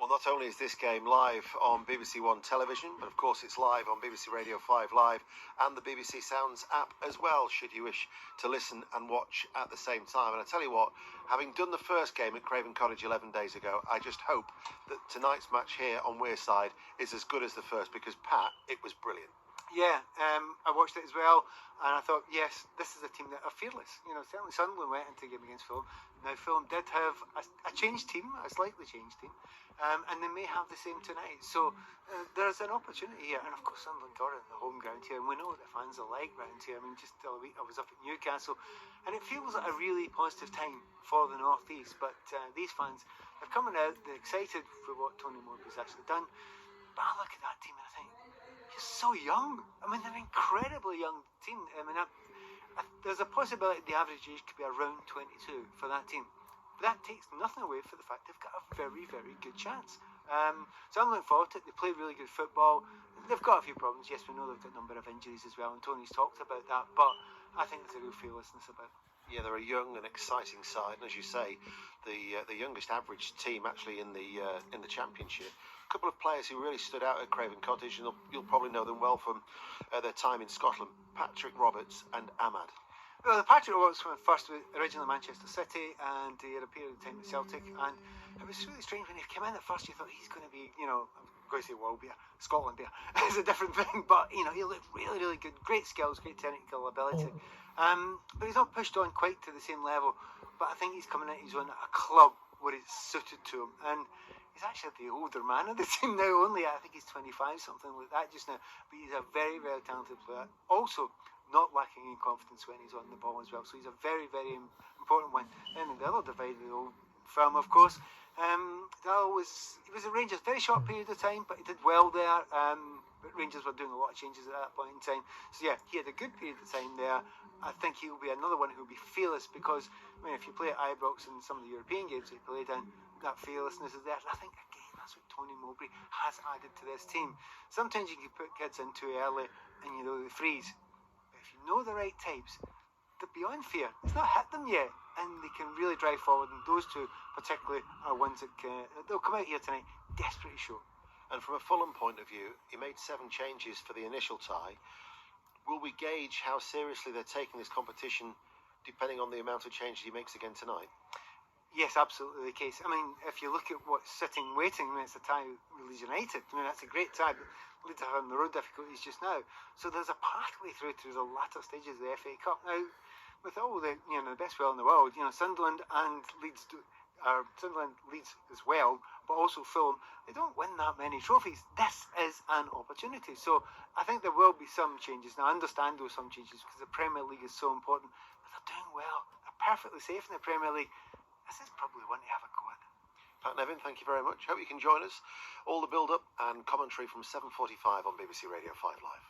Well, not only is this game live on BBC One television, but of course it's live on BBC Radio 5 Live and the BBC Sounds app as well, should you wish to listen and watch at the same time. And I tell you what, having done the first game at Craven Cottage 11 days ago, I just hope that tonight's match here on Wearside is as good as the first, because, Pat, it was brilliant. Yeah, I watched it as well, and I thought, yes, this is a team that are fearless. You know, certainly Sunderland went into a game against Fulham. Now, Fulham did have a changed team, a slightly changed team, and they may have the same tonight. So there's an opportunity here, and of course Sunderland got it in the home ground here, and we know what the fans are like round here. I mean, just the other week I was up at Newcastle, and it feels like a really positive time for the North East. But these fans are coming out, they're excited for what Tony Mowbray's actually done. But I look at that team and I think, you're so young. I mean, they're an incredibly young team. I mean, there's a possibility the average age could be around 22 for that team. But that takes nothing away from the fact they've got a very, very good chance. So I'm looking forward to it. They play really good football. They've got a few problems. Yes, we know they've got a number of injuries as well, and Tony's talked about that. But I think there's a real fearlessness about it. Yeah, they're a young and exciting side, and as you say, the youngest average team actually in the Championship. A couple of players who really stood out at Craven Cottage, and you'll probably know them well from their time in Scotland: Patrick Roberts and Ahmad. Well, Patrick Roberts was first originally Manchester City, and he had a period of time at Celtic, and it was really strange when he came in at first. You thought he's going to be, you know, I'm going to say world beer, Scotland beer. It's a different thing, but you know, he looked really, really good. Great skills, great technical ability. But he's not pushed on quite to the same level. But I think he's coming into his own at a club where it's suited to him, and he's actually the older man of the team now. Only I think he's 25, something like that just now. But he's a very, very talented player. Also, not lacking in confidence when he's on the ball as well. So he's a very, very important one. Then the other divide, the old firm, of course. He was at Rangers, very short period of time, but he did well there. But Rangers were doing a lot of changes at that point in time. So yeah, he had a good period of time there. I think he'll be another one who'll be fearless, because I mean, if you play at Ibrox and some of the European games he played in, that fearlessness is there. And I think again that's what Tony Mowbray has added to this team. Sometimes you can put kids in too early and you know they freeze. But if you know the right types, they're beyond fear. It's not hit them yet, and they can really drive forward. And those two particularly are ones that they'll come out here tonight desperately sure. And from a Fulham point of view, he made 7 changes for the initial tie. Will we gauge how seriously they're taking this competition depending on the amount of changes he makes again tonight? Yes, absolutely the case. I mean, if you look at what's sitting waiting, I mean, it's a tie with Leeds United. I mean, that's a great tie, but Leeds are having the road difficulties just now. So there's a pathway through to the latter stages of the FA Cup. Now, with all the the best will in the world, Sunderland and Leeds Sunderland leads as well, but also Fulham, they don't win that many trophies. This is an opportunity. So I think there will be some changes. Now, I understand those some changes because the Premier League is so important, but they're doing well. They're perfectly safe in the Premier League. This is probably one to have a go at. Pat Nevin, thank you very much. Hope you can join us. All the build-up and commentary from 7:45 on BBC Radio 5 Live.